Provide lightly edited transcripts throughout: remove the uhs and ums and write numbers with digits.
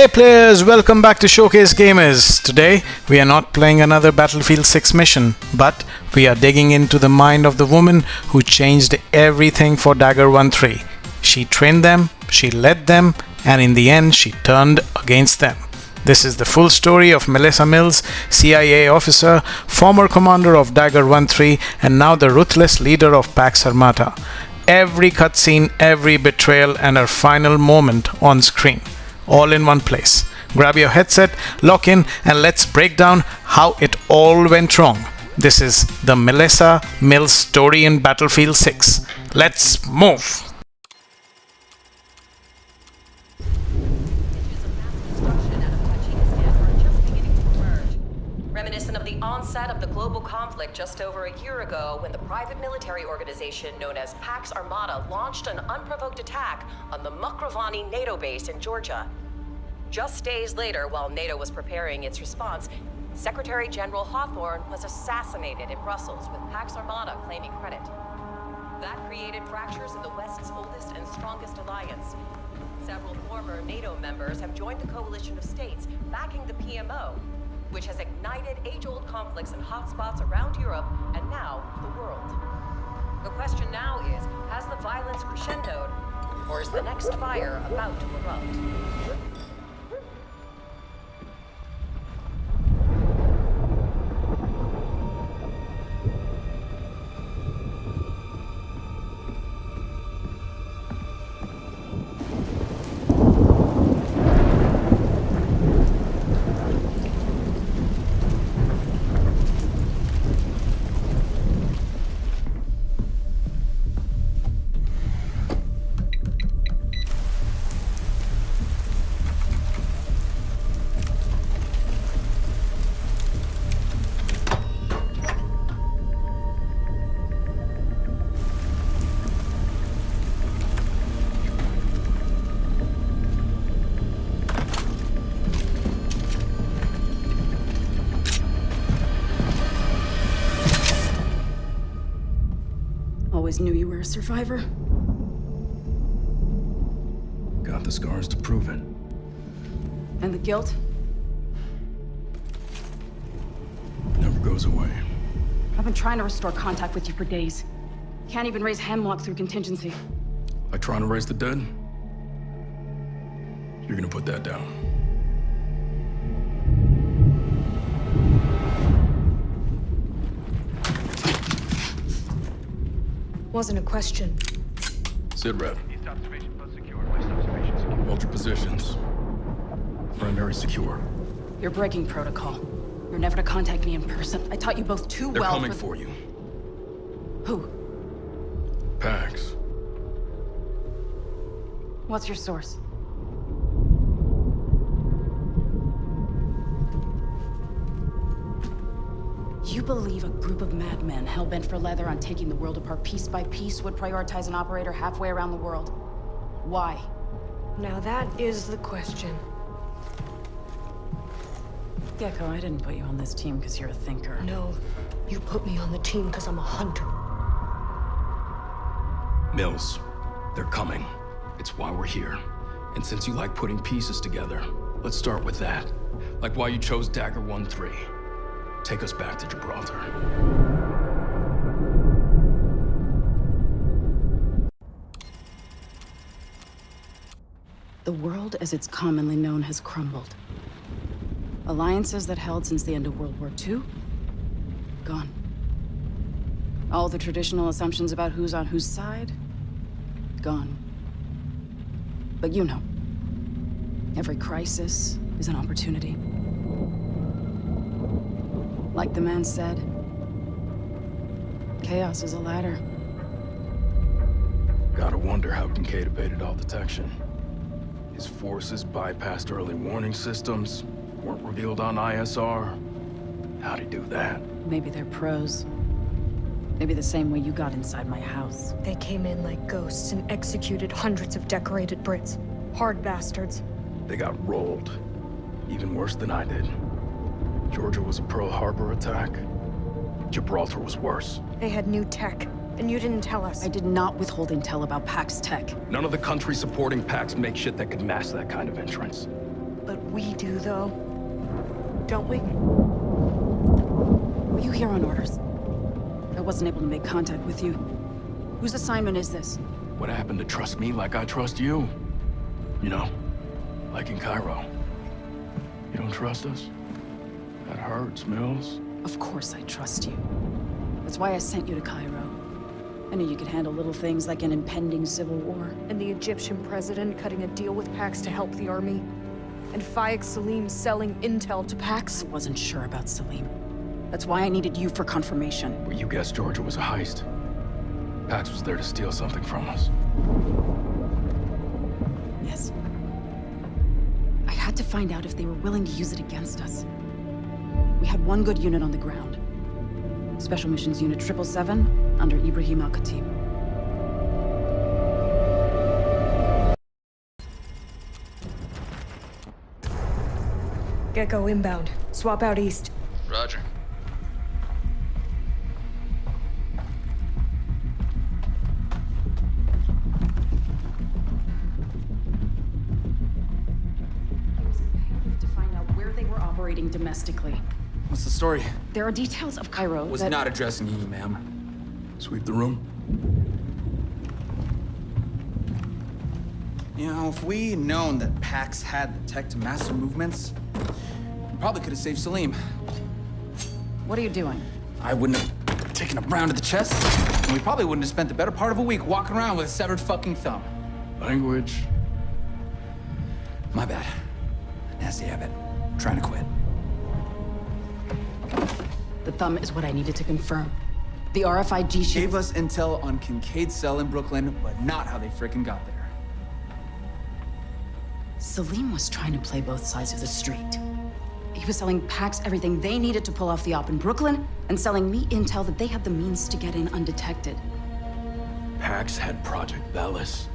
Hey players, welcome back to Showcase Gamers. Today, we are not playing another Battlefield 6 mission, but we are digging into the mind of the woman who changed everything for Dagger 1-3. She trained them, she led them, and in the end, she turned against them. This is the full story of Melissa Mills, CIA officer, former commander of Dagger 1-3, and now the ruthless leader of Pax Armata. Every cutscene, every betrayal, and her final moment on screen. All in one place. Grab your headset, lock in, and let's break down how it all went wrong. This is the Melissa Mills story in Battlefield 6. Let's move! Reminiscent of the onset of the global conflict just over a year ago when the private military organization known as Pax Armata launched an unprovoked attack on the Mukravani NATO base in Georgia. Just days later, while NATO was preparing its response, Secretary General Hawthorne was assassinated in Brussels with Pax Armata claiming credit. That created fractures in the West's oldest and strongest alliance. Several former NATO members have joined the coalition of states backing the PMO, which has ignited age-old conflicts in hotspots around Europe and now the world. The question now is, has the violence crescendoed, or is the next fire about to erupt? Always knew you were a survivor. Got the scars to prove it. And the guilt? Never goes away. I've been trying to restore contact with you for days. Can't even raise hemlock through contingency. Like trying to raise the dead? You're gonna put that down. Wasn't a question. Sit rep. East observation post secure. West observation secure. Hold your positions. Primary secure. You're breaking protocol. You're never to contact me in person. I taught you both too They're well. coming for you. Who? Pax. What's your source? You believe a group of madmen hell-bent for leather on taking the world apart piece by piece would prioritize an operator halfway around the world? Why? Now that is the question. Gecko, I didn't put you on this team because you're a thinker. No, you put me on the team because I'm a hunter. Mills. They're coming. It's why we're here. And since you like putting pieces together, let's start with that. Like why you chose Dagger 1-3. Take us back to Gibraltar. The world as it's commonly known has crumbled. Alliances that held since the end of World War II? Gone. All the traditional assumptions about who's on whose side? Gone. But you know, every crisis is an opportunity. Like the man said, chaos is a ladder. Gotta wonder how Kincaid evaded all detection. His forces bypassed early warning systems, weren't revealed on ISR. How'd he do that? Maybe they're pros. Maybe the same way you got inside my house. They came in like ghosts and executed hundreds of decorated Brits. Hard bastards. They got rolled. Even worse than I did. Georgia was a Pearl Harbor attack. Gibraltar was worse. They had new tech, and you didn't tell us. I did not withhold intel about Pax Tech. None of the countries supporting Pax make shit that could mask that kind of entrance. But though. Don't we? Were you here on orders? I wasn't able to make contact with you. Whose assignment is this? What happened to trust me like I trust you? You know, like in Cairo. You don't trust us? That hurts, Mills. Of course I trust you. That's why I sent you to Cairo. I knew you could handle little things like an impending civil war. And the Egyptian president cutting a deal with Pax to help the army. And Faik Salim selling intel to Pax. I wasn't sure about Salim. That's why I needed you for confirmation. Well, you guessed Georgia was a heist. Pax was there to steal something from us. Yes. I had to find out if they were willing to use it against us. We had one good unit on the ground. Special Missions Unit 777 under Ibrahim Al-Khatib. Gecko inbound. Swap out east. Roger. To find out where they were operating domestically. What's the story? There are details of Cairo Was that... not addressing you, ma'am. Sweep the room. You know, if we'd known that Pax had the tech to master movements, we probably could have saved Salim. What are you doing? I wouldn't have taken a round to the chest, and we probably wouldn't have spent the better part of a week walking around with a severed fucking thumb. Language. My bad. Nasty habit. Trying to quit. The thumb is what I needed to confirm. The RFID chip... Gave us intel on Kincaid's cell in Brooklyn, but not how they frickin' got there. Salim was trying to play both sides of the street. He was selling Pax everything they needed to pull off the op in Brooklyn, and selling me intel that they had the means to get in undetected. Pax had Project Velis.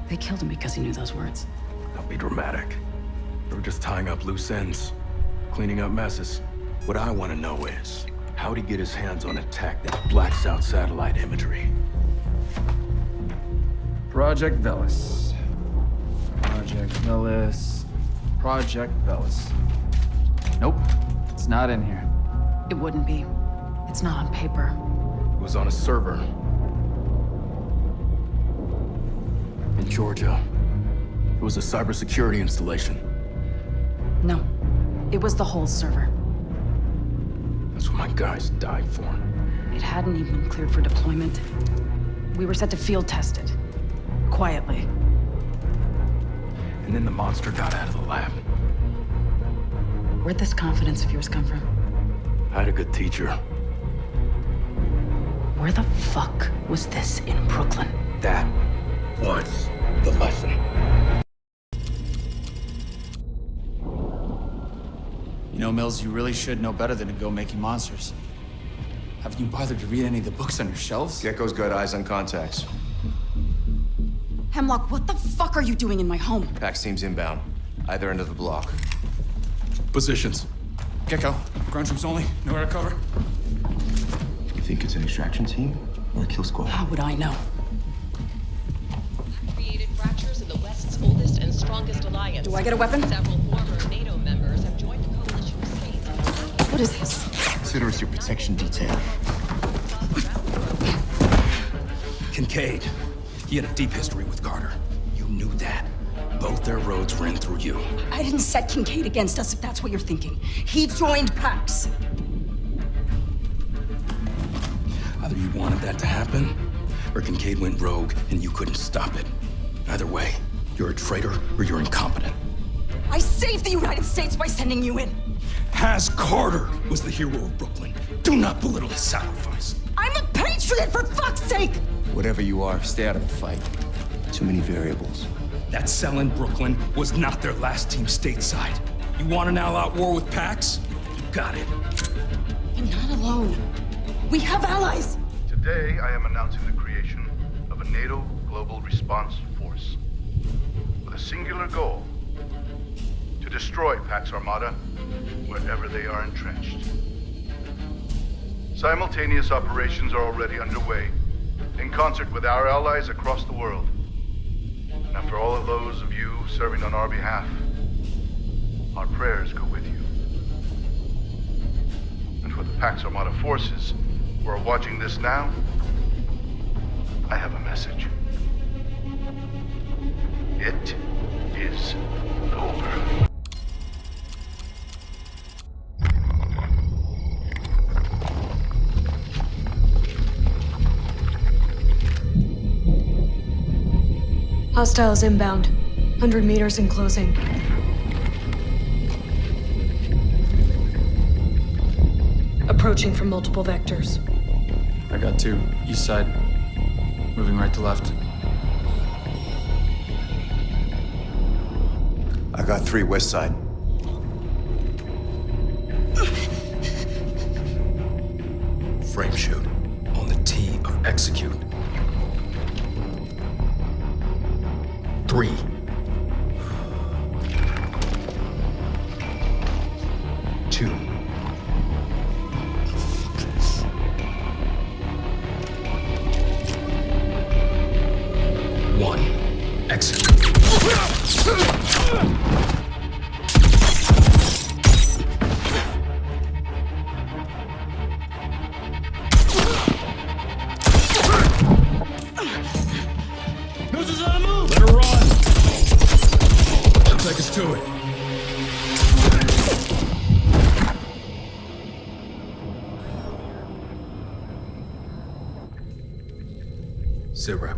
They killed him because he knew those words. Don't be dramatic. They were just tying up loose ends, cleaning up messes. What I want to know is, how'd he get his hands on a tech that blacks out satellite imagery? Project Velis. Project Velis. Project Velis. Nope, it's not in here. It wouldn't be. It's not on paper. It was on a server. In Georgia. It was a cybersecurity installation. No, it was the whole server. That's what my guys died for. It hadn't even been cleared for deployment. We were set to field test it. Quietly. And then the monster got out of the lab. Where'd this confidence of yours come from? I had a good teacher. Where the fuck was this in Brooklyn? That was the lesson. You know, Mills, you really should know better than to go making monsters. Haven't you bothered to read any of the books on your shelves? Gecko's got eyes on contacts. Hemlock, what the fuck are you doing in my home? Pax team's inbound. Either end of the block. Positions. Gecko, ground troops only. Nowhere to cover. You think it's an extraction team or a kill squad? How would I know? Created fractures in the West's oldest and strongest alliance. Do I get a weapon? Several former NATO members have joined the coalition of states. What is this? Consider us your protection detail. Kincaid. He had a deep history with Carter. You knew that. Both their roads ran through you. I didn't set Kincaid against us, if that's what you're thinking. He joined Pax. Either you wanted that to happen, or Kincaid went rogue and you couldn't stop it. Either way, you're a traitor or you're incompetent. I saved the United States by sending you in. Has Carter was the hero of Brooklyn. Do not belittle his sacrifice. I'm a patriot, for fuck's sake! Whatever you are, stay out of the fight. Too many variables. That cell in Brooklyn was not their last team stateside. You want an all-out war with Pax? You got it. I'm not alone. We have allies. Today, I am announcing the creation of a NATO Global Response Force with a singular goal: to destroy Pax Armata wherever they are entrenched. Simultaneous operations are already underway in concert with our allies across the world. Now, for all of those of you serving on our behalf, our prayers go with you. And for the Pax Armata forces who are watching this now, I have a message. It is over. Hostiles inbound. 100 meters and closing. Approaching from multiple vectors. I got 2. East side. Moving right to left. I got 3 west side. Frame shoot on the T of execute. 3. 2. 1. Execute. Let her run! She'll take us to it. Zero.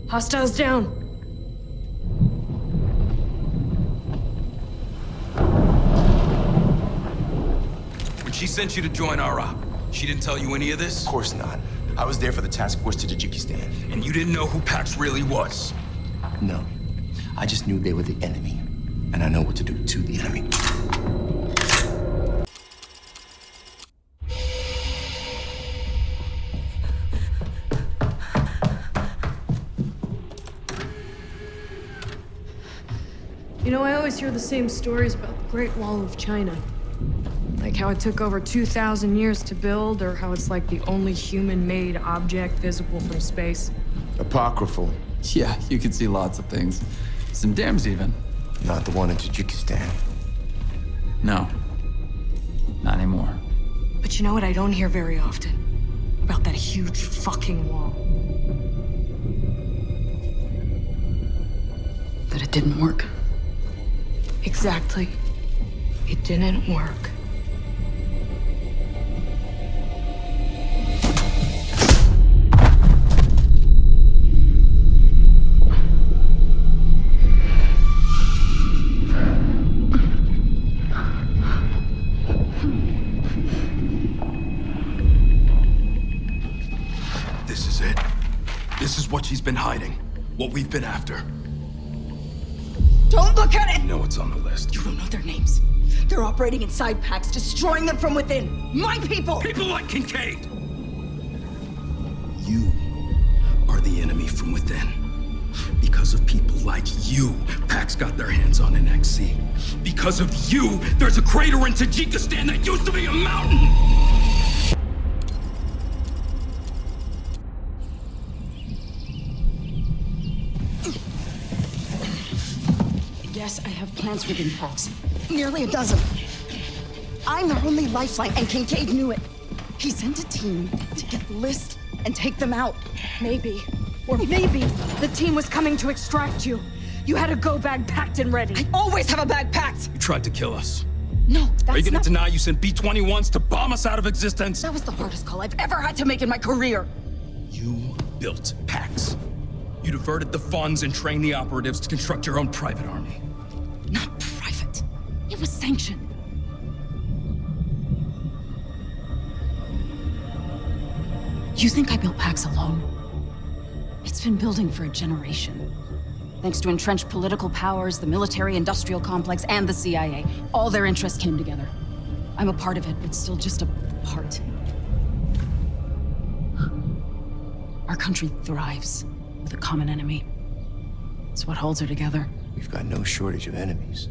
Hostiles down. When she sent you to join our op, she didn't tell you any of this? Of course not. I was there for the task force to Tajikistan. And you didn't know who Pax really was? No. I just knew they were the enemy. And I know what to do to the enemy. You know, I always hear the same stories about the Great Wall of China. Like how it took over 2,000 years to build, or how it's like the only human-made object visible from space. Apocryphal. Yeah, you can see lots of things. Some dams even. Not the one in Tajikistan. No. Not anymore. But you know what I don't hear very often? About that huge fucking wall. That it didn't work. Exactly. It didn't work. This is it. This is what she's been hiding. What we've been after. Don't look at it! No, it's on the list. You don't know their names. They're operating inside Pax, destroying them from within. My people! People like Kincaid! You are the enemy from within. Because of people like you, Pax got their hands on an XC. Because of you, there's a crater in Tajikistan that used to be a mountain! Yes, I have plans within Pax. Nearly a dozen. I'm their only lifeline, and Kincaid knew it. He sent a team to get List and take them out. Maybe, or maybe, the team was coming to extract you. You had a go bag packed and ready. I always have a bag packed! You tried to kill us. No, that's Are you gonna not... deny you sent B-21s to bomb us out of existence? That was the hardest call I've ever had to make in my career. You built Pax. You diverted the funds and trained the operatives to construct your own private army. Not private. It was sanctioned. You think I built Pax alone? It's been building for a generation. Thanks to entrenched political powers, the military-industrial complex, and the CIA. All their interests came together. I'm a part of it, but still just a part. Our country thrives with a common enemy. It's what holds her together. We've got no shortage of enemies.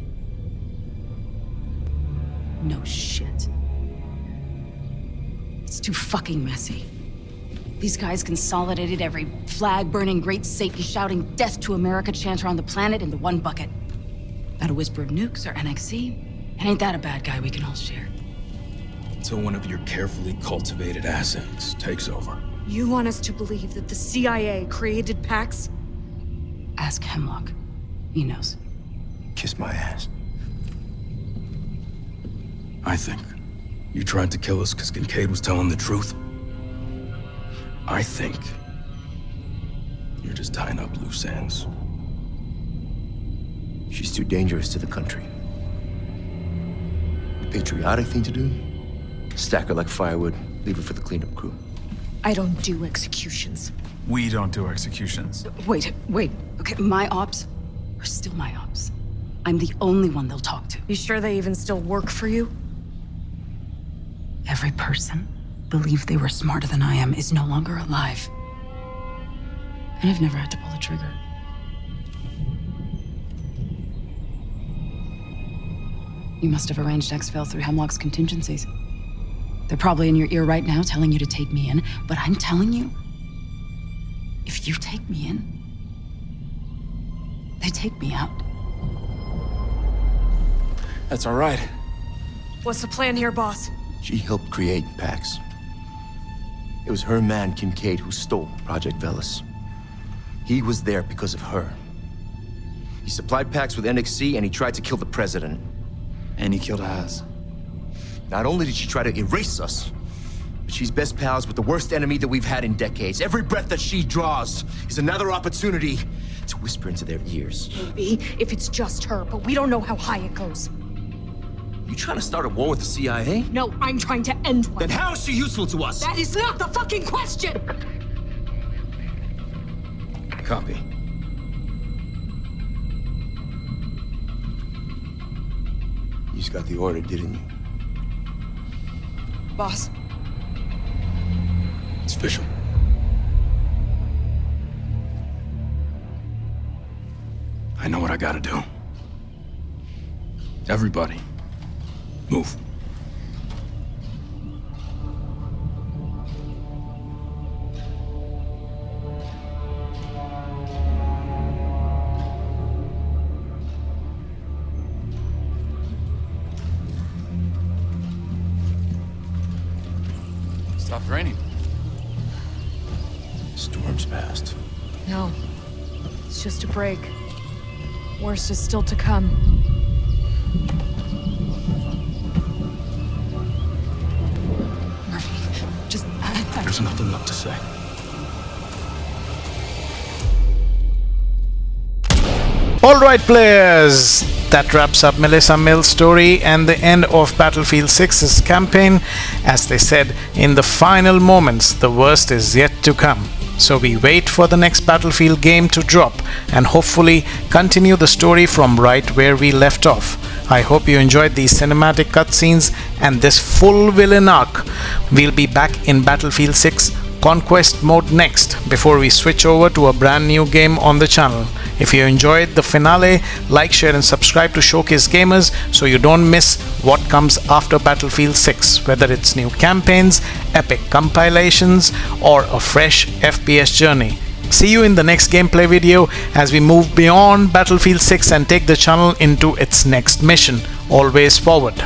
No shit. It's too fucking messy. These guys consolidated every flag-burning, great Satan-shouting, death to America chanter on the planet into one bucket. Not a whisper of nukes or NXC. And ain't that a bad guy we can all share? Until one of your carefully cultivated assets takes over. You want us to believe that the CIA created Pax? Ask Hemlock. He knows. Kiss my ass. I think you tried to kill us because Kincaid was telling the truth. I think you're just tying up loose ends. She's too dangerous to the country. The patriotic thing to do? Stack her like firewood, leave her for the cleanup crew. I don't do executions. We don't do executions. Wait. Okay, my ops are still my ops. I'm the only one they'll talk to. You sure they even still work for you? Every person believed they were smarter than I am is no longer alive. And I've never had to pull the trigger. You must have arranged exfil through Hemlock's contingencies. They're probably in your ear right now telling you to take me in, but I'm telling you, if you take me in, they take me out. That's all right. What's the plan here, boss? She helped create Pax. It was her man, Kincaid, who stole Project Velas. He was there because of her. He supplied Pax with NXC and he tried to kill the president. And he killed Az. Not only did she try to erase us, but she's best pals with the worst enemy that we've had in decades. Every breath that she draws is another opportunity to whisper into their ears. Maybe, if it's just her, but we don't know how high it goes. You trying to start a war with the CIA? No, I'm trying to end one. Then how is she useful to us? That is not the fucking question! Copy. You just got the order, didn't you? Boss, It's official. I know what I gotta do. Everybody, move. Stopped raining. Storm's past. no. It's just a break. Worst is still to come. Murphy, just... There's nothing left to say. Alright players, that wraps up Melissa Mill's story and the end of Battlefield 6's campaign. As they said, in the final moments, the worst is yet to come. So we wait for the next Battlefield game to drop and hopefully continue the story from right where we left off. I hope you enjoyed these cinematic cutscenes and this full villain arc. We'll be back in Battlefield 6 Conquest mode next before we switch over to a brand new game on the channel. If you enjoyed the finale, like, share and subscribe to Showcase Gamers so you don't miss what comes after Battlefield 6, whether it's new campaigns, epic compilations or a fresh FPS journey. See you in the next gameplay video as we move beyond Battlefield 6 and take the channel into its next mission. Always forward.